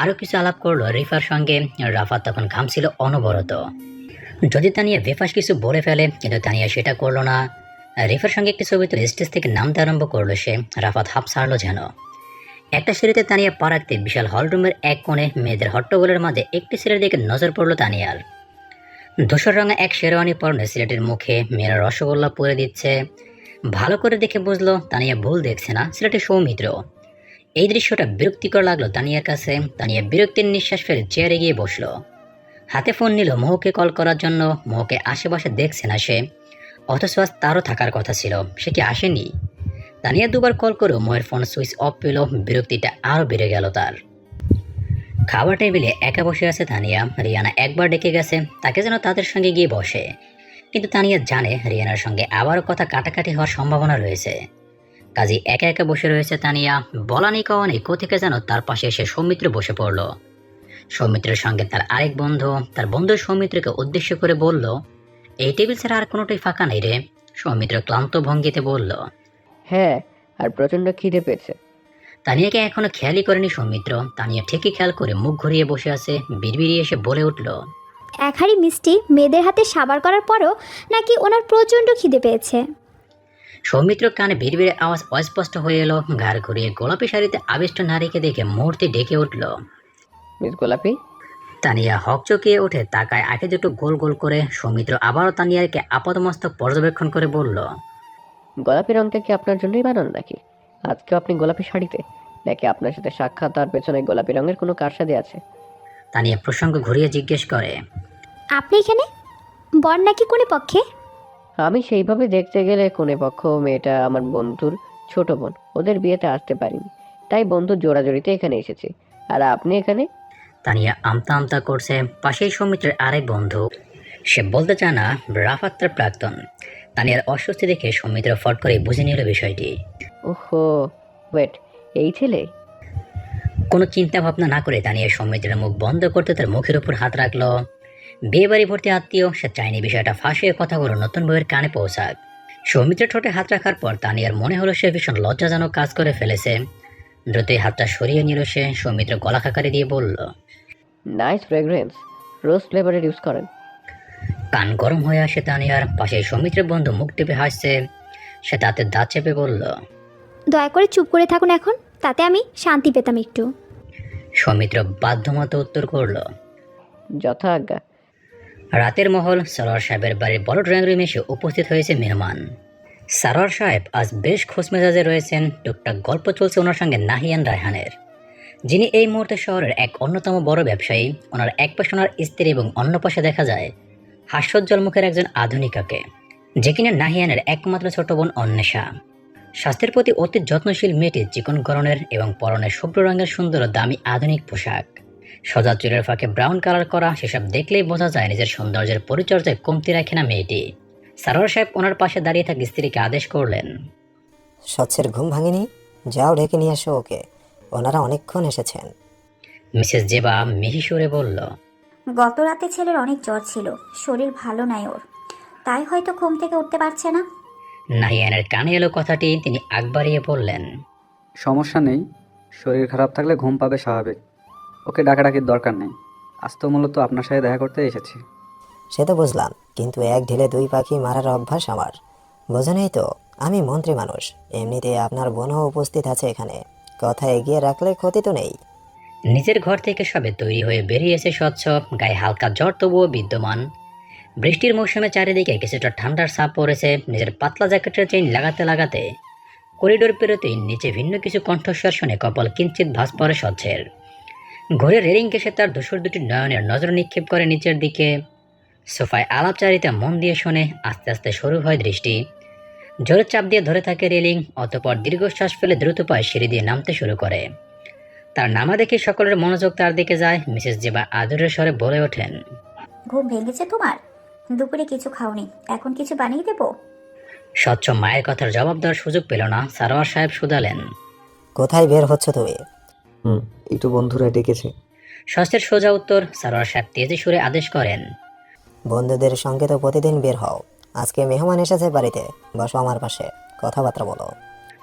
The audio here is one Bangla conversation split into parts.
আরো কিছু আলাপ করলো রিফার সঙ্গে। রাফাত তখন ঘামছিল অনবরত। যদি তানিয়া বেফাস কিছু বলে ফেলে, কিন্তু তানিয়া সেটা করলো না। রিফার সঙ্গে একটি ছবি তুলে স্টেজ থেকে নামতে আরম্ভ করলো সে। রাফাত হাঁপ ছাড়লো যেন। একটা সিঁড়িতে তানিয়া পা রাখতে বিশাল হলরুমের এক কোণে মেয়েদের হট্টগোলের মাঝে একটি ছেলের দিকে নজর পড়লো তানিয়ার। ধূসর রঙা এক শেরওয়ানি পরনে ছেলেটির মুখে মেয়েরা রসগোল্লা পুরে দিচ্ছে। ভালো করে দেখে বুঝলো তানিয়া ভুল দেখছে না, ছেলেটি সৌমিত্র। এই দৃশ্যটা বিরক্তিকর লাগলো তানিয়ার কাছে। তানিয়া বিরক্তির নিঃশ্বাস ফেলে চেয়ারে গিয়ে বসলো। হাতে ফোন নিল মোহকে কল করার জন্য। মোহকে আশেপাশে দেখছে না সে, অথচ আজ তারও থাকার কথা ছিল, সে কি আসেনি? তানিয়া দুবার কল করেও মোহের ফোন সুইচ অফ পেল। বিরক্তিটা আরও বেড়ে গেল তার। খাবার টেবিলে একা বসে আছে তানিয়া। রিয়ানা একবার ডেকে গেছে তাকে যেন তাদের সঙ্গে গিয়ে বসে, কিন্তু তানিয়া জানে রিয়ানার সঙ্গে আবারও কথা কাটাকাটি হওয়ার সম্ভাবনা রয়েছে। কাজী একা একা বসে রয়েছে তানিয়া। বলা নেই কওয়া নেই, কোথেকে যেন তার পাশে এসে সৌমিত্র বসে পড়ল। সৌমিত্রের সঙ্গে তার আরেক বন্ধু। তার বন্ধু সৌমিত্রকে উদ্দেশ্য করে বলল, এই টেবিল ছাড়া আর কোনোটাই ফাঁকা নেই রে। সৌমিত্র ক্লান্ত ভঙ্গিতে বলল, হ্যাঁ, আর প্রচন্ড খিদে পেয়েছে। তানিয়াকে এখনো খেয়ালই করেনি সৌমিত্র। তানিয়া ঠিকই খেয়াল করে মুখ ঘুরিয়ে বসে আছে। বিড়বিড়িয়ে এসে বলে উঠল, এক হাঁড়ি মিষ্টি মেয়েদের হাতে সাবার করার পরও নাকি ওনার প্রচণ্ড খিদে পেয়েছে। সৌমিত্র কানে বিড়বিড়ে আওয়াজ অস্পষ্ট হয়ে এলো। ঘাড় ঘুরিয়ে গোলাপি শাড়িতে আবিষ্ট নারীকে দেখে মুহূর্তে ডেকে উঠল। মিস গোলাপি। তানিয়া হকচকিয়ে উঠে তাকায় আঁখি দুটো গোল গোল করে। সৌমিত্র আবারও তানিয়াকে আপাতমস্তক পর্যবেক্ষণ করে বলল, গোলাপি রংটা কি আপনার জন্যই বানানো নাকি? আজকেও আপনি গোলাপি শাড়িতে, নাকি আপনার সাথে সাক্ষাৎ আর পেছনে গোলাপি রঙের কোনো কারসাজি আছে? তানিয়া প্রসঙ্গ ঘুরিয়ে জিজ্ঞেস করে, আপনি এখানে বর নাকি কোনে পক্ষে? আমি সেইভাবে দেখতে গেলে কোনে পক্ষ মেয়েটা আমার বন্ধুর ছোট বোন, ওদের বিয়েতে আসতে পারিনি, তাই বন্ধুর জোড়াজোড়িতে এখানে এসেছি। আর আপনি এখানে? তানিয়া আমতা আমতা করছে। পাশেই সৌমিত্রের আরেক বন্ধু। সে বলতে চায় না রাফাত তার প্রাক্তন। তানিয়ার অস্বস্তি দেখে সৌমিত্র ফট করে বুঝে নিল বিষয়টি। ওহো, ওয়েট, এই ছেলে? কোনো চিন্তা ভাবনা না করে তানিয়া সৌমিত্রের মুখ বন্ধ করতে তার মুখের উপর হাত রাখলো। বিয়ে বাড়ি ভর্তি আত্মীয়, সে চায়নি বিষয়টা ফাঁসিয়ে কথাগুলো নতুন বউয়ের কানে পৌঁছাক। সৌমিত্রের ঠোঁটে হাত রাখার পর তানিয়ার মনে হলো সে ভীষণ লজ্জাজনক কাজ করে ফেলেছে। দ্রুতই হাতটা সরিয়ে নিল সে। সৌমিত্র গলা খাকারি দিয়ে বলল, নাইস ফ্রেগ্রেন্স, রোজ ফ্লেভারের ইউজ করেন। কান গরম হয়ে আসে তানিয়ার। পাশে সৌমিত্রের বন্ধু মুখ টিপে হাসছে। সে তাতে দাঁত চেপে বলল, দয়া করে চুপ করে থাকুন এখন, তাতে আমি শান্তি পেতাম একটু। সৌমিত্র বাধ্যমতো উত্তর করল, যথা আজ্ঞা। রাতের মহল। সরোয়ার সাহেবের বাড়ির বড় ড্রয়িং রুমে এসে উপস্থিত হয়েছে মেহমান। সরোয়ার সাহেব আজ বেশ খোশমেজাজে রয়েছেন। টুকটাক গল্প চলছে ওনার সঙ্গে নাহিয়ান রায়হানের, যিনি এই মুহূর্তে শহরের এক অন্যতম বড় ব্যবসায়ী। ওনার এক পাশে ওনার স্ত্রী এবং অন্য পাশে দেখা যায় হাস্যোজ্জ্বল মুখের একজন আধুনিকাকে, যে কিনা নাহিয়ানের একমাত্র ছোট বোন অন্বেষা। স্বাস্থ্যের প্রতি অতি যত্নশীল মেয়েটি চিকন গড়নের এবং পরনে শুভ্র রঙের সুন্দর ও দামি আধুনিক পোশাক। সজা চুলের ফাঁকে ব্রাউন কালার করা, সেসব দেখলেই বোঝা যায় নিজের সৌন্দর্যের পরিচর্যায় কমতি রাখে না মেয়েটি। সারোয়ার সাহেব ওনার পাশে দাঁড়িয়ে থাকা স্ত্রীকে আদেশ করলেন, স্বচ্ছের ঘুম ভাঙেনি, যাও ডেকে নিয়ে আসো ওকে, ওনারা অনেকক্ষণ এসেছেন। মিসেস জেবা মিহি সুরে বলল, গত রাতে ছেলের অনেক জ্বর ছিল, শরীর ভালো নাই ওর, তাই হয়তো ঘুম থেকে উঠতে পারছে না। নাহিয়ানের কানে এলো কথাটি। তিনি আগ বাড়িয়ে বললেন, সমস্যা নেই, শরীর খারাপ থাকলে ঘুম পাবে স্বাভাবিক, ওকে ডাকাডাকির দরকার নেই। আজ তো মূলত আপনার সাথে দেখা করতে এসেছি। সে তো বুঝলাম, কিন্তু এক ঢিলে দুই পাখি মারার অভ্যাস আমার, বোঝেনই তো আমি মন্ত্রী মানুষ। এমনিতে আপনার বোনও উপস্থিত আছে এখানে, কথা এগিয়ে রাখলে ক্ষতি তো নেই। নিজের ঘর থেকে সবে তৈরি হয়ে বেরিয়েছে স্বচ্ছ, গায়ে হালকা জ্বর তবুও বিদ্যমান। বৃষ্টির মৌসুমে চারিদিকে কিছুটা ঠান্ডার ছাপ পড়েছে। নিজের পাতলা জ্যাকেটের চেইন লাগাতে লাগাতে করিডোর পেরোতেই নিচে ভিন্ন কিছু কণ্ঠস্বর শুনে কপাল কিঞ্চিত ভাঁজ পড়ে স্বচ্ছের। ঘরের রেলিং ঘেঁষে তার ধূসর দুটি নয়নের নজর নিক্ষেপ করে নিচের দিকে। সোফায় আলাপচারিতা মন দিয়ে শোনে। আস্তে আস্তে শুরু হয় দৃষ্টি। জোরে চাপ দিয়ে ধরে থাকে রেলিং, অতঃপর দীর্ঘশ্বাস ফেলে দ্রুত পায়ে সিঁড়ি দিয়ে নামতে শুরু করে। তার নামা দেখে সকলের মনোযোগ তার দিকে যায়। মিসেস জেবা আদরের স্বরে বলে ওঠেন, ঘুম ভেঙেছে তোমার? দুপুরে কিছু খাওনি, এখন কিছু বানিয়ে দেবো? স্বচ্ছ মায়ের কথার জবাব দেওয়ার সুযোগ পেল না। সারোয়ার সাহেব শুধালেন, কোথায় বের হচ্ছ তুমি? একটু বন্ধুরা ডেকেছে। স্বচ্ছের সোজা উত্তর। সারোয়ার সাহেব তেজি সুরে আদেশ করেন, বন্ধুদের সঙ্গে তো প্রতিদিন বের হও, আজকে মেহমান এসেছে বাড়িতে, বসো আমার পাশে, কথাবার্তা বলো।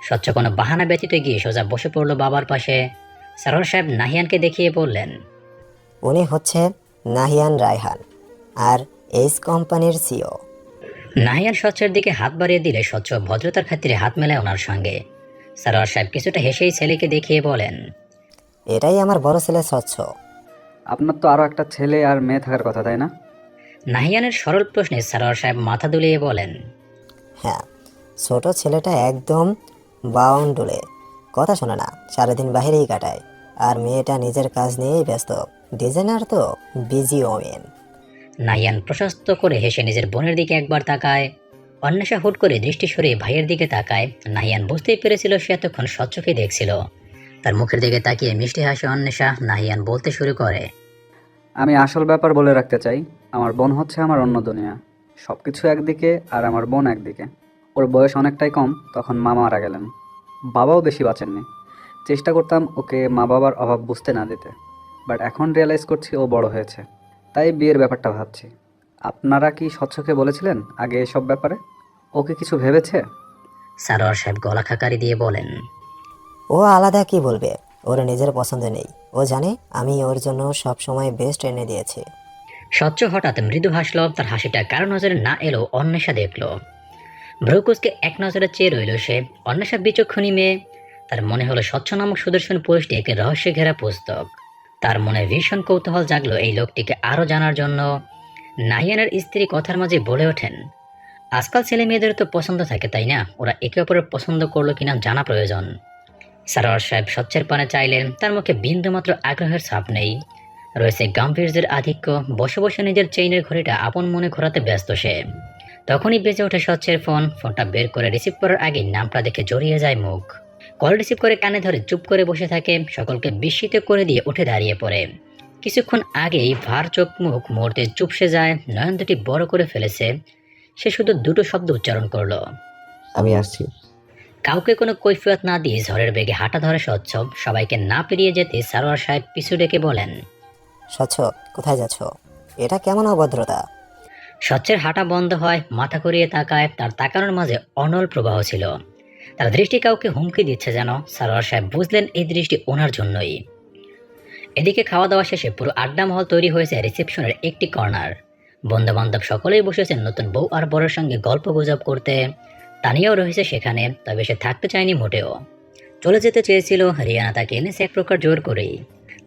স্বচ্ছ কোনো বাহানা ব্যতীত গিয়ে সোজা বসে পড়ল বাবার পাশে। সারোয়ার সাহেব নাহিয়ানকে দেখিয়ে বললেন, উনি হচ্ছে নাহিয়ান রায়হান আর এইস কোম্পানির সিও। নাহিয়ান স্বচ্ছের দিকে হাত বাড়িয়ে দিলে স্বচ্ছ ভদ্রতার খাতিরে হাত মেলায় ওনার সঙ্গে। সারোয়ার সাহেব কিছুটা হেসেই ছেলেকে দেখিয়ে বলেন, এটাই আমার বড় ছেলে স্বচ্ছ। আপনার তো আরও একটা ছেলে আর মেয়ে থাকার কথা, তাই না? নাহিয়ানের সরল প্রশ্নে সারোয়ার সাহেব মাথা দুলিয়ে বলেন, হ্যাঁ, ছোট ছেলেটা একদম বাউন্ডুলে, কথা শোনে না, সারাদিন বাইরেই কাটায়। আর মেয়েটা নিজের কাজ নিয়েই ব্যস্ত, ডিজাইনার তো বিজি ওমেন। নাহিয়ান প্রশস্ত করে হেসে নিজের বোনের দিকে একবার তাকায়। অন্বেষা হুট করে দৃষ্টি সরিয়ে ভাইয়ের দিকে তাকায়। নাহিয়ান বুঝতেই পেরেছিল সে এতক্ষণ স্বচ্ছকে দেখছিল। তার মুখের দিকে তাকিয়ে মিষ্টি হাসে অন্বেষা। নাহিয়ান বলতে শুরু করে, আমি আসল ব্যাপার বলে রাখতে চাই, আমার বোন হচ্ছে আমার অন্য দুনিয়া। সব কিছু একদিকে আর আমার বোন একদিকে। ওর বয়স অনেকটাই কম, তখন মা মারা গেলেন, বাবাও বেশি বাঁচেননি। চেষ্টা করতাম ওকে মা বাবার অভাব বুঝতে না দিতে, বাট এখন রিয়েলাইজ করছি ও বড় হয়েছে, তাই বিয়ের ব্যাপারটা ভাবছি। আপনারা কি স্বচ্ছকে বলেছিলেন আগে এসব ব্যাপারে? ওকে কিছু ভেবেছে? সারোয়ার সাহেব গলা খাকারি দিয়ে বলেন, ও আলাদা কি বলবে, ওর নিজের পছন্দ নেই। ও জানে আমি ওর জন্য সব সময় বেস্ট এনে দিয়েছি। স্বচ্ছ হঠাৎ মৃদু হাসল। তার হাসিটা কারো নজরে না এলো অন্বেষা দেখল। ভ্রুকুচকে এক নজরে চেয়ে রইল সে। অন্বেষা বিচক্ষণী মেয়ে। তার মনে হলো স্বচ্ছ নামক সুদর্শন পুরুষটি এক রহস্যে ঘেরা পুস্তক। তার মনে ভীষণ কৌতূহল জাগলো এই লোকটিকে আরও জানার জন্য। নাহিয়ানের স্ত্রী কথার মাঝে বলে ওঠেন, আজকাল ছেলে মেয়েদের তো পছন্দ থাকে, তাই না? ওরা একে অপরের পছন্দ করলো কিনা জানা প্রয়োজন। সারোয়ার সাহেব স্বচ্ছের পানে চাইলেন। তার মুখে বিন্দুমাত্র আগ্রহের ছাপ নেই, রয়েছে গাম্ভীর্যের আধিক্য। বসে বসে নিজের চেইনের ঘড়িটা আপন মনে ঘোরাতে ব্যস্ত সে। তখনই বেজে ওঠে স্বচ্ছের ফোনটা বের করে রিসিভ করার আগেই নামটা দেখে জড়িয়ে যায় মুখ। কল রিসিভ করে কানে ধরে চুপ করে বসে থাকে। সকলকে বিস্মিত করে দিয়ে উঠে দাঁড়িয়ে পড়ে। কিছুক্ষণ আগেই ভার চোখ মুখ মুহূর্তে চুপসে যায়। নয়ন দুটি বড় করে ফেলেছে। সে শুধু দুটো শব্দ উচ্চারণ করলো, আমি আসছি। কাউকে কোনো কৈফিয়ত না দিয়ে ঝড়ের বেগে হাঁটা ধরে স্বচ্ছ। সবাইকে না পেরিয়ে যেতে সারোয়ার সাহেব পিছু ডেকে বলেন, স্বচ্ছ, কোথায় যাচ্ছ? এটা কেমন অভদ্রতা? স্বচ্ছের হাঁটা বন্ধ হয়। মাথা ঘুরিয়ে তাকায়। তার তাকানোর মাঝে অনল প্রবাহ ছিল। তার দৃষ্টি কাউকে হুমকি দিচ্ছে যেন। সারোয়ার সাহেব বুঝলেন এই দৃষ্টি ওনার জন্যই। এদিকে খাওয়া দাওয়া শেষে পুরো আড্ডা মহল তৈরি হয়েছে রিসেপশনের একটি কর্নার। বন্ধু বান্ধব সকলেই বসেছেন নতুন বউ আর বরের সঙ্গে গল্প গুজব করতে। তানিয়াও রয়েছে সেখানে, তবে সে থাকতে চায়নি মোটেও। চলে যেতে চেয়েছিল। রিয়ানা তাকে এনেছে এক প্রকার জোর করেই।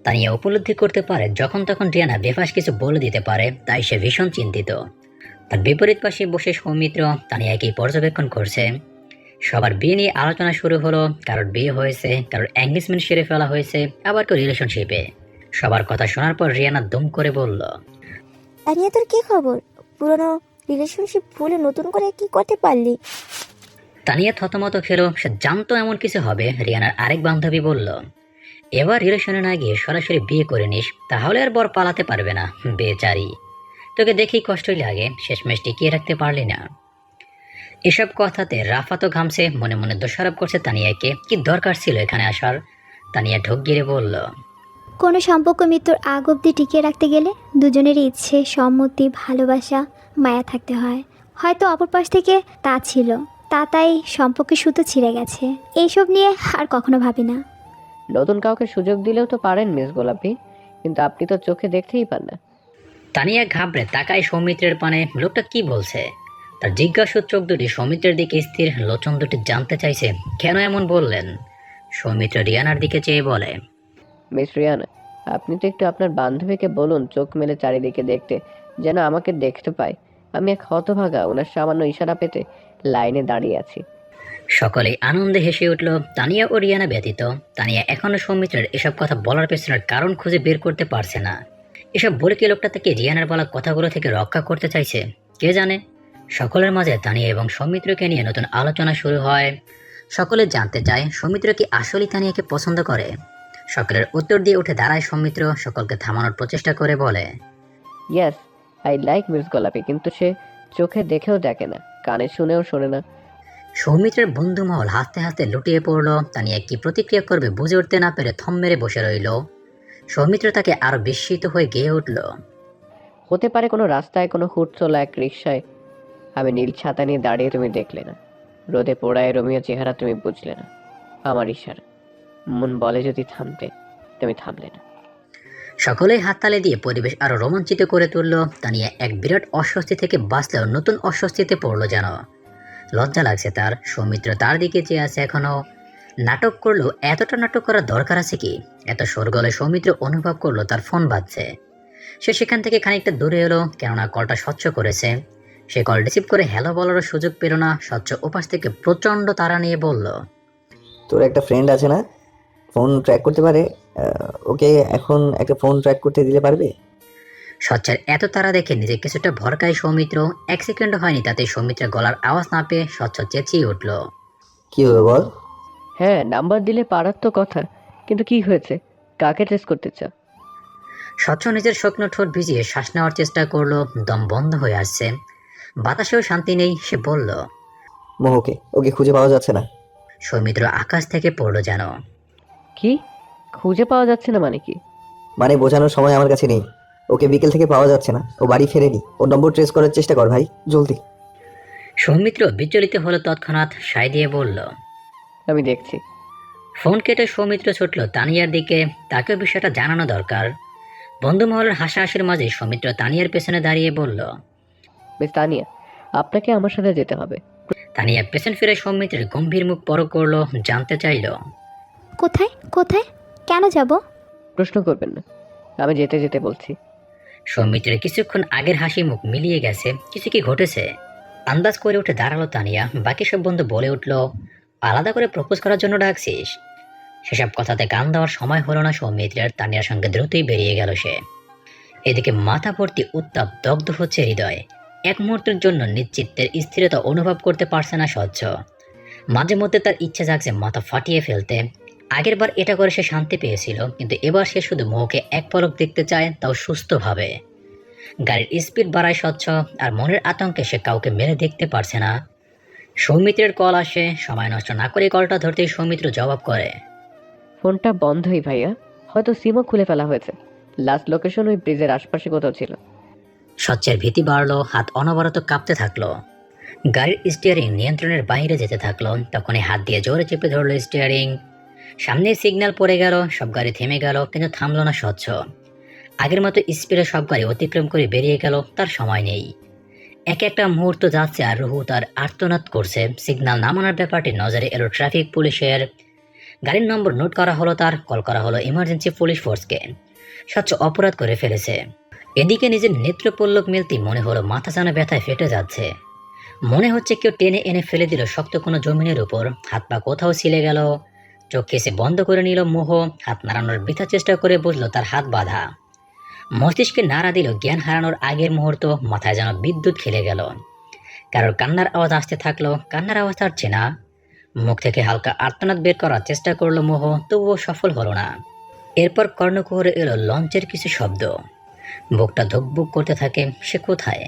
তানিয়া উপলব্ধি করতে পারে যখন তখন রিয়ানা বেফাস কিছু বলে দিতে পারে, তাই সে ভীষণ চিন্তিত। তার বিপরীত পাশে বসে সৌমিত্র তানিয়াকেই পর্যবেক্ষণ করছে। সবার বিয়ে নিয়ে আলোচনা শুরু হলো। কারোর বিয়ে হয়েছে, কারোর এঙ্গেজমেন্ট সেরে ফেলা হয়েছে, আবার কেউ রিলেশনশিপে। সবার কথা শোনার পর রিয়ানা দুম করে বলল, তানিয়া, তোর কি খবর? পুরনো রিলেশনশিপ ভুলে নতুন করে কি করতে পারলি? তানিয়া থতমত খেলো। সে জানতো এমন কিছু হবে। রিয়ানার আরেক বান্ধবী বলল, এবার রিলেশনে না গিয়ে সরাসরি বিয়ে করে নিস, তাহলে আর বর পালাতে পারবে না। বেচারি, তোকে দেখেই কষ্টই লাগে, শেষমেশ টিকিয়ে রাখতে পারলি না। এসব কথাতে রাফাতও ঘামছে। মনে মনে দোষারোপ করছে তানিয়াকে। কি দরকার ছিল এখানে আসার? তানিয়া ঢোক গিরে বলল, কোনো সম্পর্ক মৃত্যুর আগ অবধি টিকিয়ে রাখতে গেলে দুজনেরই ইচ্ছে, সম্মতি, ভালোবাসা, মায়া থাকতে হয়। হয়তো অপর পাশ থেকে তা ছিল, তাই সম্পর্কের সুতো ছিঁড়ে গেছে। এইসব নিয়ে আর কখনো ভাবি না। নতুন কাউকে সুযোগ দিলেও তো পারেন মিস গোলাপি, কিন্তু আপনি তো চোখে দেখতেই পান না। তানিয়া ঘাবড়ে তাকায় সৌমিত্রের পানে। লোকটা কি বলছে? তার জিজ্ঞাসু চোখ দুটি সৌমিত্রের দিকে স্থির। লোচন দুটি জানতে চাইছে কেন এমন বললেন। সৌমিত্র রিয়ানার দিকে চেয়ে বলে, মিস রিয়ানা, আপনি তো একটু আপনার বান্ধবীকে বলুন চোখ মেলে চারিদিকে দেখতে, যেন আমাকে দেখতে পায়। আমি এক হতভাগা, ওনার সামান্য ইশারা পেতে লাইনে দাঁড়িয়ে আছি। সকলেই আনন্দে হেসে উঠল, তানিয়া ও রিয়ানা ব্যতীত। তানিয়া এখনো সৌমিত্রের এসব কথা বলার পেছনের কারণ খুঁজে বের করতে পারছে না। এসব বলে কি লোকটা তাকে রিয়ানার বলা কথাগুলো থেকে রক্ষা করতে চাইছে? কে জানে। সকলের মাঝে তানিয়া এবং সৌমিত্রকে নিয়ে নতুন আলোচনা শুরু হয়। সকলে জানতে চায় সৌমিত্র কি আসলেই তানিয়াকে পছন্দ করে। সকলের উত্তর দিয়ে উঠে দাঁড়ায় সৌমিত্র। সকলকে থামানোর প্রচেষ্টা করে বলে, ইয়েস, আই লাইক মিস গোলাপি, কিন্তু সে চোখে দেখেও দেখে না, কানে শুনেও শোনে না। সৌমিত্রের বন্ধু মহল হাসতে হাসতে লুটিয়ে পড়ল। তানিয়া কি প্রতিক্রিয়া করবে বুঝে উঠতে না পেরে থম মেরে বসে রইল। সৌমিত্র তাকে আরো বিস্মিত হয়ে গেয়ে উঠল, হতে পারে কোনো রাস্তায়, কোনো হুট চলা এক রিক্সায় আমি নীল ছাতা নিয়ে দাঁড়িয়ে তুমি দেখলে না, রোদে পোড়ায় রোমিও চেহারা তুমি বুঝলে না। আমার ইশারা, মন বলে যদি থামতে, একদমই থামলে না। সকলেই হাততালি দিয়ে পরিবেশ আরো রোমাঞ্চিত করে তুলল। তানিয়া এক বিরাট অস্বস্তি থেকে বাঁচলেও নতুন অস্বস্তিতে পড়লো যেন। লজ্জা লাগছে তার। সৌমিত্র তার দিকে চেয়ে আছে এখনো। নাটক করলেও এতটা নাটক করার দরকার আছে কি? এত সরগলে সৌমিত্র অনুভব করলো তার ফোন বাজছে। সে সেখান থেকে খানিকটা দূরে এলো, কেননা কলটা স্বচ্ছ করেছে। সে কল রিসিভ করে হ্যালো বলারও সুযোগ পেল না। স্বচ্ছ ওপাশ থেকে প্রচণ্ড তাড়া নিয়ে বলল, তোর একটা ফ্রেন্ড আছে না, ফোন ট্র্যাক করতে পারে? ওকে এখন একটা ফোন ট্র্যাক করতে দিলে পারবে? স্বচ্ছের এত তাড়া দেখে নিজে কিছুটা ভরকায় সৌমিত্র। 1 সেকেন্ড হয়নি তাতে সৌমিত্রের গলার আওয়াজ না পেয়ে স্বচ্ছ চেঁচিয়ে উঠল, কি হবে বল? হ্যাঁ, নাম্বার দিলে পারার তো কথা, কিন্তু কি হয়েছে? কাকে ট্রেস করতে চাও? স্বচ্ছ নিজের শুকনো ঠোঁট ভিজিয়ে শ্বাস নেওয়ার চেষ্টা করলো। দম বন্ধ হয়ে আসছে, বাতাসেও শান্তি নেই। সে বলল, মোহকে, ওকে খুঁজে পাওয়া যাচ্ছে না। সৌমিত্র আকাশ থেকে পড়লো যেন। কি? খুঁজে পাওয়া যাচ্ছে না মানে কি? মানে বোঝানোর সময় আমার কাছে নেই। ওকে বিকেল থেকে পাওয়া যাচ্ছে না, ও বাড়ি ফেরেনি। ওর নম্বর ট্রেস করার চেষ্টা কর ভাই, জলদি। সৌমিত্র বিচলিত হলো তৎক্ষণাৎ, সায় দিয়ে বলল। আমি দেখছি। ফোন কেটে সৌমিত্র ছুটল তানিয়ার দিকে। তাকেও বিষয়টা জানানো দরকার। বন্ধু মহলের হাসাহাসির মাঝে সৌমিত্র তানিয়ার পেছনে দাঁড়িয়ে বলল, মিস তানিয়া, আপনাকে আমার সাথে যেতে হবে। তানিয়া পেছন ফিরে সৌমিত্রের গম্ভীর মুখ পরখ করলো, জানতে চাইল, কোথায় কোথায় কেন যাব? প্রশ্ন করবেন না, আমি যেতে যেতে বলছি। সৌমিত্রের কিছুক্ষণ আগের হাসি মুখ মিলিয়ে গেছে। কিছু কি ঘটেছে? আন্দাজ করে উঠে দাঁড়ালো তানিয়া। বাকি সব বন্ধু বলে উঠল, আলাদা করে প্রপোজ করার জন্য ডাকছিস? সেসব কথাতে কান দেওয়ার সময় হলো না সৌমিত্রের। তানিয়ার সঙ্গে দ্রুতই বেরিয়ে গেল সে। এদিকে মাথা ভর্তি উত্তাপ, দগ্ধ হচ্ছে হৃদয়। এক মুহূর্তের জন্য নিশ্চিত্তের স্থিরতা অনুভব করতে পারছে না স্বচ্ছ। মাঝে মধ্যে তার ইচ্ছে জাগছে মাথা ফাটিয়ে ফেলতে। আগের বার এটা করে সে শান্তি পেয়েছিল, কিন্তু এবার সে শুধু মোহকে এক পলক দেখতে চায়, তাও সুস্থভাবে। গাড়ির স্পিড বাড়ায় স্বচ্ছ, আর মনের আতঙ্কে সে কাউকে মেরে দেখতে পারছে না। সৌমিত্রের কল আসে। সময় নষ্ট না করে কলটা ধরতেই সৌমিত্র জবাব করে, ফোনটা বন্ধই ভাইয়া, হয়তো সিমও খুলে ফেলা হয়েছে। লাস্ট লোকেশন ওই ব্রিজের আশপাশে কোথাও ছিল। স্বচ্ছের ভীতি বাড়লো, হাত অনবরত কাঁপতে থাকলো। গাড়ির স্টিয়ারিং নিয়ন্ত্রণের বাইরে যেতে থাকলো। তখনই হাত দিয়ে জোরে চেপে ধরলো স্টিয়ারিং। সামনে সিগন্যাল পড়ে গেল, সব গাড়ি থেমে গেল, কিন্তু থামলো না স্বচ্ছ। আগের মতো স্পিডে সব গাড়ি অতিক্রম করে বেরিয়ে গেল। তার সময় নেই। এক একটা মুহূর্ত যাচ্ছে আর রুহু তার আর্তনাদ করছে। সিগন্যাল নামানোর ব্যাপারটি নজরে এলো ট্রাফিক পুলিশের। গাড়ির নম্বর নোট করা হলো তার। কল করা হলো ইমার্জেন্সি পুলিশ ফোর্সকে। স্বচ্ছ অপরাধ করে ফেলেছে। এদিকে নিজের নেত্রপল্লব মিলতেই মনে হলো মাথা জানা ব্যথায় ফেটে যাচ্ছে। মনে হচ্ছে কেউ টেনে এনে ফেলে দিল শক্ত কোনো জমিনের উপর। হাত পা কোথাও ছিলে গেল। চোখ খেসে বন্ধ করে নিল মোহ। হাত নাড়ানোর বৃথা চেষ্টা করে বুঝলো তার হাত বাঁধা। মস্তিষ্কে নাড়া দিল জ্ঞান হারানোর আগের মুহূর্ত। মাথায় যেন বিদ্যুৎ খেলে গেল। কারোর কান্নার আওয়াজ আসতে থাকলো। কান্নার আওয়াজ তার চেনা। মুখ থেকে হালকা আর্তনাদ বের করার চেষ্টা করলো মোহ, তবুও সফল হলো না। এরপর কর্ণকুহরে এলো লঞ্চের কিছু শব্দ। বুকটা ধুকবুক করতে থাকে। সে কোথায়?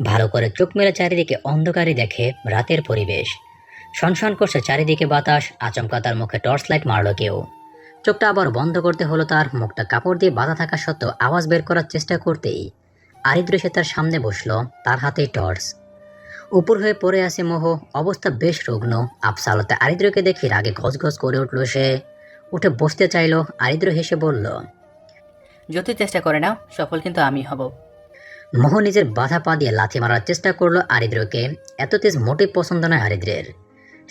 ভালো করে চোখ মেলে চারিদিকে অন্ধকারই দেখে। রাতের পরিবেশ। সনসন করছে চারিদিকে বাতাস। আচমকা তার মুখে টর্চ লাইট মারল কেউ। চোখটা আবার বন্ধ করতে হলো তার। মুখটা কাপড় দিয়ে বাঁধা থাকা সত্ত্বেও আওয়াজ বের করার চেষ্টা করতেই আরিদ্র এসে তার সামনে বসলো, তার হাতেই টর্চ। উপর হয়ে পড়ে আসে মোহ, অবস্থা বেশ রুগ্ন। আফসালতে আরিদ্রকে দেখে রাগে ঘসঘস করে উঠল সে। উঠে বসতে চাইল। আরিদ্র হেসে বলল, যদি চেষ্টা করে নাও, সফল কিন্তু আমি হব। মোহ নিজের বাধা পা দিয়ে লাথি মারার চেষ্টা করলো আরিদ্রকে। এত তেজ মোটেই পছন্দ নয় আরিদ্রের।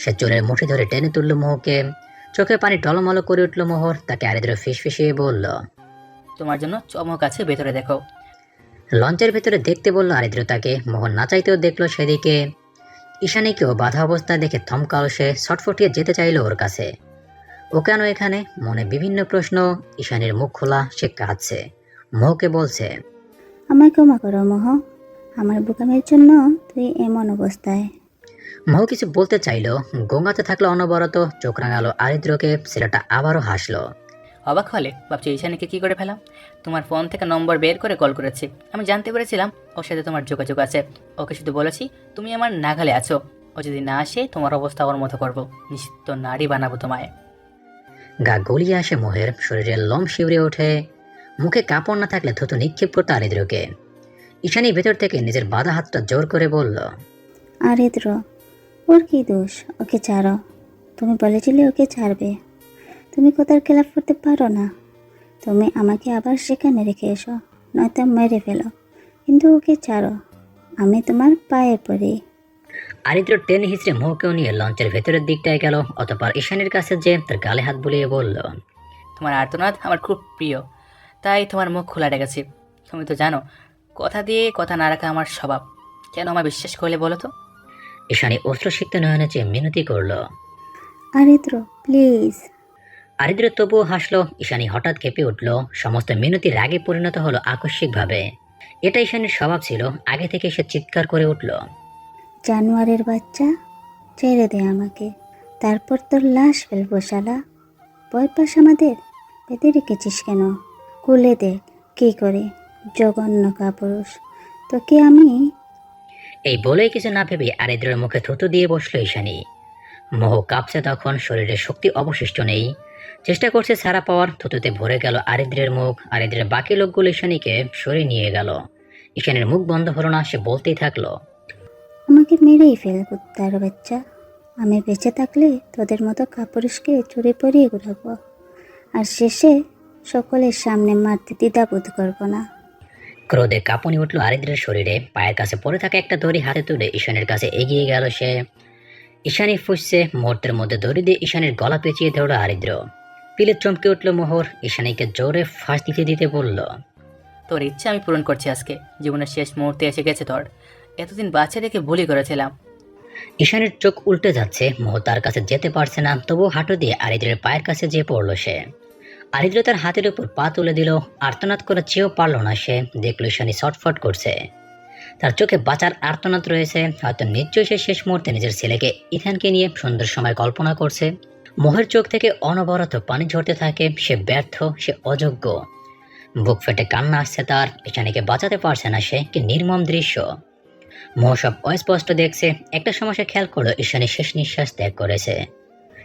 সে চুলের মুঠি ধরে টেনে তুলল মোহকে। চোখে পানি টলমল করে উঠল মোহর। তাকে আরিদ্র ফিসফিসিয়ে বলল, তোমার জন্য চমক আছে, ভেতরে দেখো। লঞ্চের ভেতরে দেখতে বলল আরিদ্র তাকে। মোহন না চাইতেও দেখলো সেদিকে। ঈশানীকেও বাধা অবস্থায় দেখে থমকালো সে। ছটফটিয়ে যেতে চাইল ওর কাছে। ও কেন এখানে? মনে বিভিন্ন প্রশ্ন। ঈশানীর মুখ খোলা, সে কাঁদছে। মোহকে বলছে, আমায় ক্ষমা করো মোহ, আমার বোকামের জন্য তুই এমন অবস্থায়। মোহ কিছু বলতে চাইল, গোঙাতে থাকলো অনবরত। চোখ রাঙালো আরিদ্রকে। ছেলেটা আবারও হাসলো। অবাক হলে ভাবছি ঈশানীকে কি করে ফেলাম। তোমার ফোন থেকে নম্বর বের করে কল করেছি। আমি জানতে পেরেছিলাম ওর সাথে তোমার যোগাযোগ আছে। ওকে শুধু বলেছি তুমি আমার নাগালে আছো। ও যদি না আসে তোমার অবস্থা ওর মতো করবো। নিশ্চিত নারী বানাবো তোমায়। গা গলিয়ে আসে মোহের। শরীরের লোম শিউরে ওঠে। মুখে কাপড় না থাকলে থুতু নিক্ষেপ করতো আরিদ্রকে। ঈশানী ভেতর থেকে নিজের বাঁধা হাতটা জোর করে বলল, আরিদ্র, ওর কি দোষ? ওকে ছাড়ো। তুমি বলেছিলে ওকে ছাড়বে। তুমি কথার খেলাপ করতে পারো না। তুমি আমাকে আবার সেখানে রেখে এসো, নয়তো মেরে ফেলো, কিন্তু ওকে ছাড়ো, আমি তোমার পায়ে পড়ি। আরিদ্র টেনে হিচড়ে মোহকেও নিয়ে লঞ্চের ভেতরের দিকটায় গেল, অতঃপর ঈশানীর কাছে যে তার গালে হাত বুলিয়ে বলল, তোমার আর্তনাদ আমার খুব প্রিয়, তাই তোমার মুখ খোলা রেখেছি। তুমি তো জানো কথা দিয়ে কথা না রাখা আমার স্বভাব। কেন আমার বিশ্বাস করলে বলো তো? ঈশানী অশ্রুসিক্ত নয়নে চেয়ে মিনতি করল। আরিদ্র প্লিজ। আরিদ্র তবুও হাসলো। ঈশানী হঠাৎ কেঁপে উঠল, সমস্ত মিনতি রাগে পরিণত হলো আকস্মিকভাবে। এটা ঈশানীর স্বভাব ছিল, আগে থেকে সে চিৎকার করে উঠল। জানোয়ারের বাচ্চা, ছেড়ে দে আমাকে, তারপর তোর লাশ ফেলবো শালা। ভয় পাস আমাদের? বেঁধে রেখেছিস কেন? কুলে দে কি করে, জঘন্য কাপুরুষ, তোকে আমি। এই বলেই কিছু না ভেবে আরিদ্রের মুখে থুতু দিয়ে বসলো ঈশানী। মোহ কাঁপছে তখন, শরীরে শক্তি অবশিষ্ট নেই, চেষ্টা করছে ছাড়া পাওয়ার। থুতুতে ভরে গেল আরিদ্রের মুখ। আরিদ্রের বাকি লোকগুলো ঈশানীকে সরিয়ে নিয়ে গেল। ঈশানীর মুখ বন্ধ হলো না, সে বলতেই থাকলো, আমাকে মেরেই ফেল কুত্তার বাচ্চা। আমি বেঁচে থাকলে তোদের মতো কাপুরুষকে চুরি পরিয়ে ঘুরাবো, আর শেষে সকলের সামনে মারতে দ্বিধাবোধ করবো না। ক্রোধে কাঁপুনি উঠল আরিদ্রের শরীরে। পায়ের কাছে পড়ে থাকা একটা দড়ি হাতে তুলে ঈশানীর কাছে এগিয়ে গেল সে। ঈশানী ফুসছে, মুহূর্তের মধ্যে দড়ি দিয়ে ঈশানীর গলা পেঁচিয়ে ধরল আরিদ্র। পিলে চমকে উঠল মোহর। ঈশানীকে জোরে ফাঁস দিতে দিতে বলল, তোর ইচ্ছা আমি পূরণ করছি আজকে। জীবনের শেষ মুহূর্তে এসে গেছে তোর। এতদিন বাচ্চা রেখে বুলি করেছিলাম। ঈশানীর চোখ উল্টে যাচ্ছে। মোহ তার কাছে যেতে পারছে না, তবুও হাঁটু দিয়ে আরিদ্রের পায়ের কাছে যেয়ে পড়ল সে। আরিদ্র তার হাতের উপর পা তুলে দিল। আর্তনাদ করে চেয়েও পারল না সে। দেখল ঈশানী ছটফট করছে, তার চোখে বাঁচার আর্তনাদ রয়েছে। হয়তো নিশ্চয়ই সে শেষ মুহূর্তে নিজের ছেলেকে ইথানকে নিয়ে সুন্দর সময় কল্পনা করছে। মোহের চোখ থেকে অনবরত পানি ঝরতে থাকে। সে ব্যর্থ, সে অযোগ্য। বুক ফেটে কান্না আসছে তার। ঈশানীকে বাঁচাতে পারছে না সে। কি নির্মম দৃশ্য! মোহ সব অস্পষ্ট দেখছে। একটা সময় সে খেয়াল করলো ঈশানী শেষ নিঃশ্বাস ত্যাগ করেছে।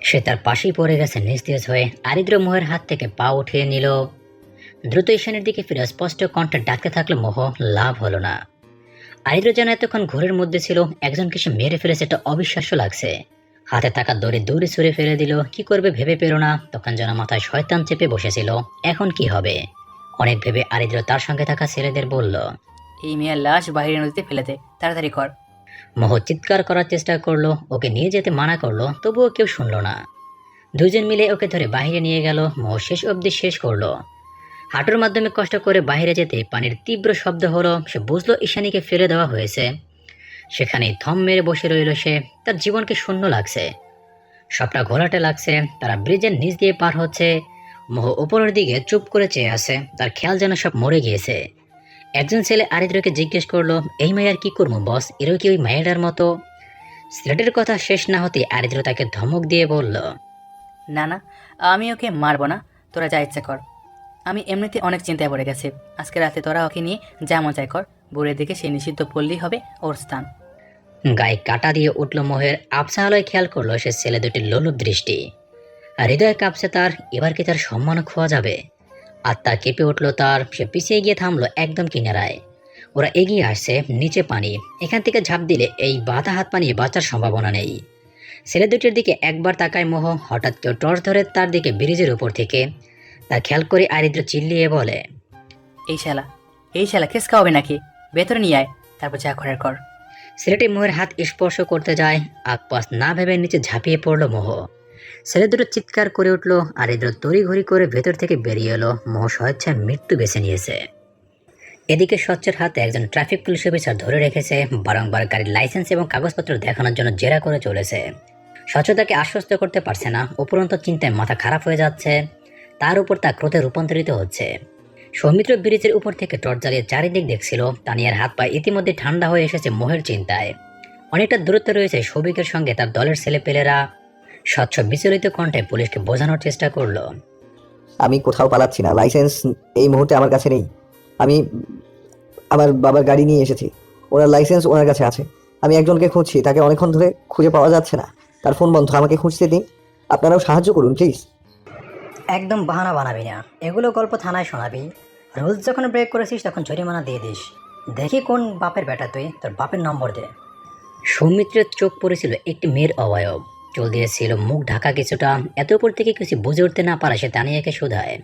সে তার পাশেই পড়ে গেছে নিস্তেজ হয়ে। আরিদ্র মোহের হাত থেকে পা উঠিয়ে নিল। দ্রুত ঈশানীর দিকে ফিরে স্পষ্ট কণ্ঠে ডাকতে থাকলো মোহ। লাভ হলো না। আরিদ্র যেন এতক্ষণ ঘোরের মধ্যে ছিল। একজনকে সে মেরে ফেলেছে, এটা অবিশ্বাস্য লাগছে। হাতে থাকা দড়ি দূরে সরে ফেলে দিল। কি করবে ভেবে পেল না। তখন যেন মাথায় শয়তান চেপে বসেছিল। এখন কি হবে অনেক ভেবে আরিদ্র তার সঙ্গে থাকা ছেলেদের বলল, এই মেয়ের লাশ বাইরে নদীতে ফেলে দে, তাড়াতাড়ি কর। মোহ চিৎকার করার চেষ্টা করলো, ওকে নিয়ে যেতে মানা করলো, তবুও কেউ শুনল না। দুজন মিলে ওকে ধরে বাইরে নিয়ে গেল। মোহ শেষ অবধি শেষ করলো। হাঁটুর মাধ্যমে কষ্ট করে বাইরে যেতে পানির তীব্র শব্দ হলো। সে বুঝলো ঈশানীকে ফেলে দেওয়া হয়েছে। সেখানেই থম মেরে বসে রইল সে। তার জীবনকে শূন্য লাগছে, সবটা ঘোলাটে লাগছে। তারা ব্রিজের নিচ দিয়ে পার হচ্ছে। মোহ উপরের দিকে চুপ করে চেয়ে আছে। তার খেয়াল যেন সব মরে গিয়েছে। একজন ছেলে আরিদ্রকে জিজ্ঞেস করলো, এই মায়ের কি করবো বস? এরও কি ওই মায়েরার মতো? ছেলেটির কথা শেষ না হতে আরিদ্র তাকে ধমক দিয়ে বলল, না না, আমি ওকে মারবো না, তোরা যা ইচ্ছা কর। আমি এমনিতে অনেক চিন্তায় পড়ে গেছি। আজকে রাতে তোরা ওকে নিয়ে যা মজায় কর। বুড়ের দিকে সেই নিষিদ্ধ পল্লী হবে ওর স্থান। গায়ে কাটা দিয়ে উঠল মোহের। আবছা আলোয় খেয়াল করলো সে ছেলে দুটির লোলুপ দৃষ্টি। আর হৃদয় কাঁপছে তার। এবার কি তার সম্মান খোয়া যাবে? আত্মা কেঁপে উঠল তার। সে পিছিয়ে গিয়ে থামলো একদম কিনারায়। ওরা এগিয়ে আসছে, নিচে পানি। এখান থেকে ঝাঁপ দিলে এই বাধা হাত পানিয়ে বাঁচার সম্ভাবনা নেই। ছেলে দুটির দিকে একবার তাকায় মোহ। হঠাৎ কেউ টর্চ ধরে তার দিকে ব্রিজের উপর থেকে। তার খেয়াল করে আরিদ্র চিল্লিয়ে বলে, এই শালা খেসকা হবে নাকি? ভেতরে নিয়ে আয়, তারপর যা করার কর। ছেলেটি মোহের হাত স্পর্শ করতে যায়। আকপাস না ভেবে নিচে ঝাঁপিয়ে পড়ল মোহ। ছেলে দুটো চিৎকার করে উঠল। আরিদ্র তড়িঘড়ি করে ভেতর থেকে বেরিয়ে এলো। মোহ স্বেচ্ছায় মৃত্যু বেছে নিয়েছে। এদিকে স্বচ্ছের হাতে একজন ট্রাফিক পুলিশ অফিসার ধরে রেখেছে। বারংবার গাড়ির লাইসেন্স এবং কাগজপত্র দেখানোর জন্য জেরা করে চলেছে। স্বচ্ছতাকে আশ্বস্ত করতে পারছে না। উপরন্ত চিন্তায় মাথা খারাপ হয়ে যাচ্ছে। তার উপর তা ক্রোধে রূপান্তরিত হচ্ছে। সৌমিত্র ব্রিজের উপর থেকে টর্চ জ্বালিয়ে চারিদিক দেখছিল। তানিয়ার হাত পা ইতিমধ্যে ঠান্ডা হয়ে এসেছে মোহের চিন্তায়। অনেকটা দূরত্ব রয়েছে সৌভিকের সঙ্গে তার দলের ছেলেপেলেরা। স্বচ্ছ বিচলিত কণ্ঠে পুলিশকে বোঝানোর চেষ্টা করলো, আমি কোথাও পালাচ্ছি না, লাইসেন্স এই মুহূর্তে আমার কাছে নেই। আমি আমার বাবার গাড়ি নিয়ে এসেছি, ওনার লাইসেন্স ওনার কাছে আছে। আমি একজনকে খুঁজছি, তাকে অনেকক্ষণ ধরে খুঁজে পাওয়া যাচ্ছে না, তার ফোন বন্ধ, আমাকে খুঁজতে দিন, আপনারাও সাহায্য করুন প্লিজ। একদম বাহানা বানাবি না, এগুলো গল্প থানায় শোনাবি। রুলস যখন ব্রেক করেছিস তখন জরিমানা দিয়ে দিস। দেখি কোন বাপের বেটা তুই, তোর বাপের নম্বর দে। সৌমিত্রের চোখ পড়েছিল একটি মেয়ের অবয়ব। চুল দিয়েছিল মুখ ঢাকা কিছুটা। এত উপর থেকে কিছু বুঝে উঠতে না পারা সে তানিয়াকে শুধায়,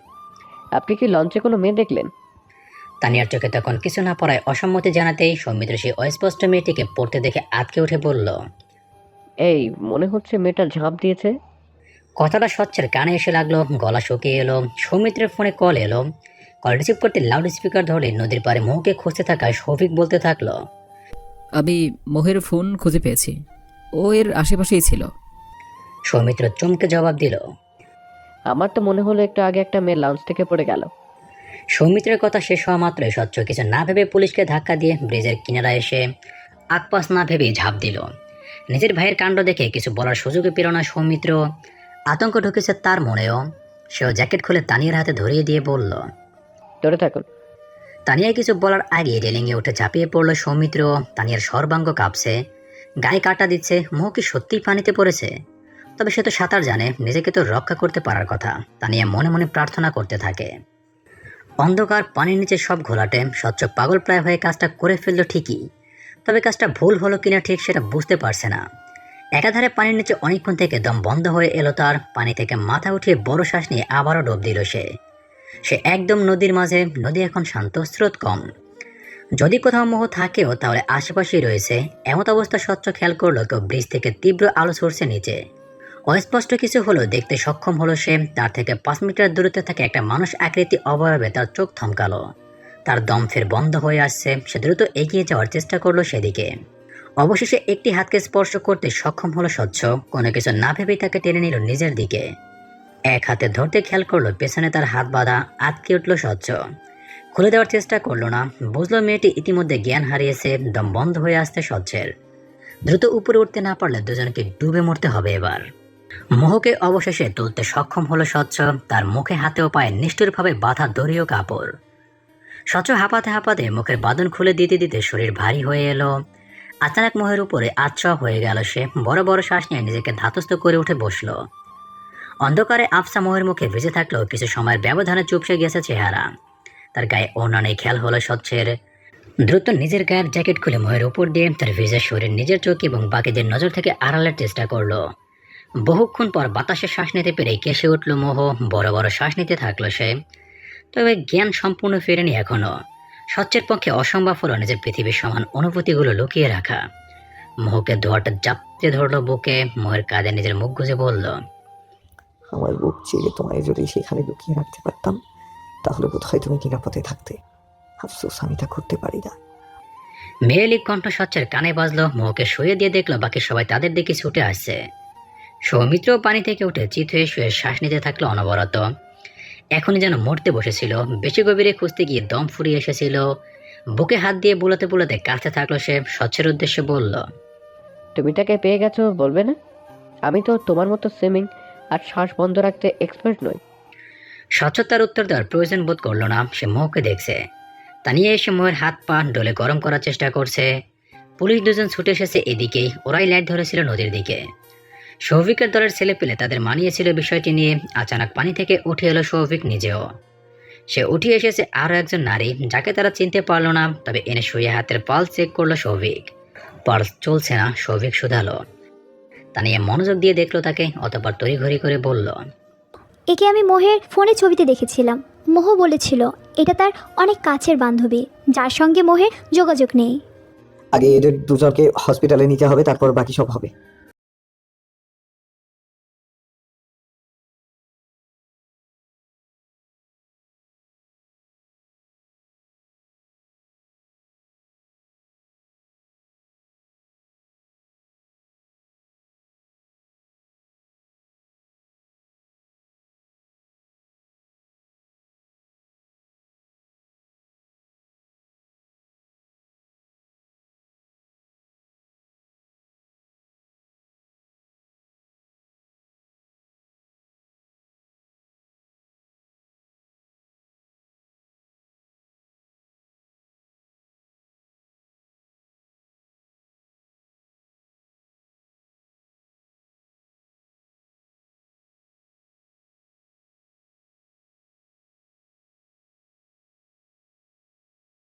আপনি কি লঞ্চে কোনো মেয়ে দেখলেন? তানিয়ার চোখে তখন কিছু না পড়ায় অসম্মতি জানাতেই সৌমিত্র সেই অস্পষ্ট মেয়েটিকে পড়তে দেখে আটকে উঠে বলল। এই মনে হচ্ছে মেয়েটা ঝাঁপ দিয়েছে। কথাটা স্বচ্ছের কানে এসে লাগলো, গলা শুকিয়ে এলো। সৌমিত্রের ফোনে কল এলো। কল রিসিভ করতে লাউড স্পিকার ধরে নদীর পাড়ে মোহকে খুঁজতে থাকা শফিক বলতে থাকলো। আমি মোহের ফোন খুঁজে পেয়েছি, ও এর আশেপাশেই ছিল। সৌমিত্র চমকে জবাব দিল। আমার তো মনে হলো একটু আগে একটা মেয়ে লঞ্চ থেকে পড়ে গেল। সৌমিত্রের কথা শেষ হওয়া মাত্রই স্বচ্ছ কিছু না ভেবে পুলিশকে ধাক্কা দিয়ে ব্রিজের কিনারায় এসে আকপাস না ভেবেই ঝাঁপ দিল। নিজের ভাইয়ের কাণ্ড দেখে কিছু বলার সুযোগে পেল না সৌমিত্র। আতঙ্ক ঢুকেছে তার মনেও। সেও জ্যাকেট খুলে তানিয়ার হাতে ধরিয়ে দিয়ে বলল। ধরে থাকুন। তানিয়া কিছু বলার আগে রেলিংয়ে উঠে ঝাঁপিয়ে পড়ল সৌমিত্র। তানিয়ার সর্বাঙ্গ কাঁপছে, গায়ে কাটা দিচ্ছে। মোহ কি সত্যিই পানিতে পড়েছে? তবে সে তো সাঁতার জানে, নিজেকে তো রক্ষা করতে পারার কথা। তানিয়া মনে মনে প্রার্থনা করতে থাকে। অন্ধকার, পানির নিচে সব ঘোলাটে। স্বচ্ছ পাগল প্রায় হয়ে কাজটা করে ফেলল ঠিকই, তবে কাজটা ভুল হলো কিনা ঠিক সেটা বুঝতে পারছে না। একাধারে পানির নিচে অনেকক্ষণ থেকে দম বন্ধ হয়ে এলো তার। পানি থেকে মাথা উঠিয়ে বড় শ্বাস নিয়ে আবারও ডুব দিল সে একদম নদীর মাঝে। নদী এখন শান্ত, স্রোত কম। যদি কোথাও মোহ থাকেও তাহলে আশেপাশেই রয়েছে। এমত অবস্থা স্বচ্ছ খেয়াল করলো কেউ ব্রিজ থেকে তীব্র আলো ছড়ছে নিচে। অস্পষ্ট কিছু হলো দেখতে সক্ষম হলো সে। তার থেকে 5 মিটার দূরত্বে থাকে একটা মানুষ আকৃতি অবয়বে তার চোখ থমকালো। তার দম ফের বন্ধ হয়ে আসছে। সে দ্রুত এগিয়ে যাওয়ার চেষ্টা করলো সেদিকে। অবশেষে একটি হাতকে স্পর্শ করতে সক্ষম হলো স্বচ্ছ। কোনো কিছু না ভেবেই তাকে টেনে নিল নিজের দিকে। এক হাতে ধরতে খেয়াল করলো পেছনে তার হাত বাঁধা। আটকে উঠল স্বচ্ছ। খুলে দেওয়ার চেষ্টা করলো না। বুঝলো মেয়েটি ইতিমধ্যে জ্ঞান হারিয়েছে। দম বন্ধ হয়ে আসতে স্বচ্ছের। দ্রুত উপরে উঠতে না পারলে দুজনকে ডুবে মরতে হবে এবার। মোহকে অবশেষে তুলতে সক্ষম হলো স্বচ্ছ। তার মুখে, হাতে ও পায়ে নিষ্ঠুরভাবে বাঁধা দড়িও কাপড়। স্বচ্ছ হাঁপাতে হাঁপাতে মুখের বাঁধন খুলে দিতে দিতে শরীর ভারী হয়ে এলো। আচানক মোহের উপরে আচ্ছাও হয়ে গেল সে। বড় বড় শ্বাস নিয়ে নিজেকে ধাতস্থ করে উঠে বসলো। অন্ধকারে আফসা মোহের মুখে ভেসে থাকলেও কিছু সময়ের ব্যবধানে চুপসে গেছে চেহারা। তার গায়ে ওড়না নেই খেয়াল হলো স্বচ্ছের। দ্রুত নিজের গায়ের জ্যাকেট খুলে মোহের উপর দিয়ে তার ভিজা শরীর নিজের চোখ এবং বাকিদের নজর থেকে আড়ালের চেষ্টা করলো। বহুক্ষণ পর বাতাসে শ্বাস নিতে পেরে কেসে উঠল মোহ। বড় বড় শ্বাস নিতে থাকলো সে। তবে জ্ঞান সম্পূর্ণ ফেরেনি এখনো। স্বচ্ছের পক্ষে অসম্ভব হলো নিজের পৃথিবীর সমান অনুভূতিগুলো লুকিয়ে রাখা। মোহকে ধোয়াটা জাপতে ধরলো বুকে। মোহের কাঁধে নিজের মুখ গুজে বলল। আমার বুক চিরে তোমায় যদি সেখানে লুকিয়ে রাখতে পারতাম তাহলে বোধহয় তুমি নিরাপদে থাকতে। আফসোস আমি তা করতে পারি না। মেয়েলি কণ্ঠ স্বচ্ছের কানে বাজলো। মোহকে শুয়ে দিয়ে দেখলো বাকি সবাই তাদের দিকে ছুটে আসছে। সৌমিত্র পানি থেকে উঠে চিত হয়ে শুয়ে শ্বাস নিতে থাকলো অনবরত। এখনই যেন মরতে বসেছিল। বেশি গভীরে খুঁজতে গিয়ে দম ফুরিয়ে এসেছিল। বুকে হাত দিয়ে বুলাতে বুলাতে কাঁদতে থাকলো সে। স্বচ্ছের উদ্দেশ্যে বলল। তুমি তাকে পেয়ে গেছো বলবে না? আমি তো তোমার মতো সুইমিং আর শ্বাস বন্ধ রাখতে এক্সপার্ট নই। স্বচ্ছ তার উত্তর দেওয়ার প্রয়োজন বোধ করলো না। সে মোহকে দেখছে। তানিয়া এসে মোহের হাত পা ডলে গরম করার চেষ্টা করছে। পুলিশ দুজন ছুটে এসেছে এদিকেই। ওরাই লাইট ধরেছিল নদীর দিকে। সৌভিকের দলের ছেলে পেলে তাদের মানিয়েছিল বিষয়টি নিয়ে। আচানক পানি থেকে উঠে এলো সৌভিক নিজেও। সে উঠে এসেছে আরও একজন নারী যাকে তারা চিনতে পারল না। তবে এনে শুয়ে হাতের পালস চেক করলো সৌভিক। পালস চলছে না। সৌভিক শুধালো। তানিয়া মনোযোগ দিয়ে দেখলো তাকে, অতঃপর তড়িঘড়ি করে বলল। একে আমি মোহের ফোনে ছবিতে দেখেছিলাম। মোহ বলেছিল এটা তার অনেক কাছের বান্ধবী, যার সঙ্গে মোহের যোগাযোগ নেই। আগে এদের দুজনকে হসপিটালে নিতে হবে, তারপর বাকি সব হবে।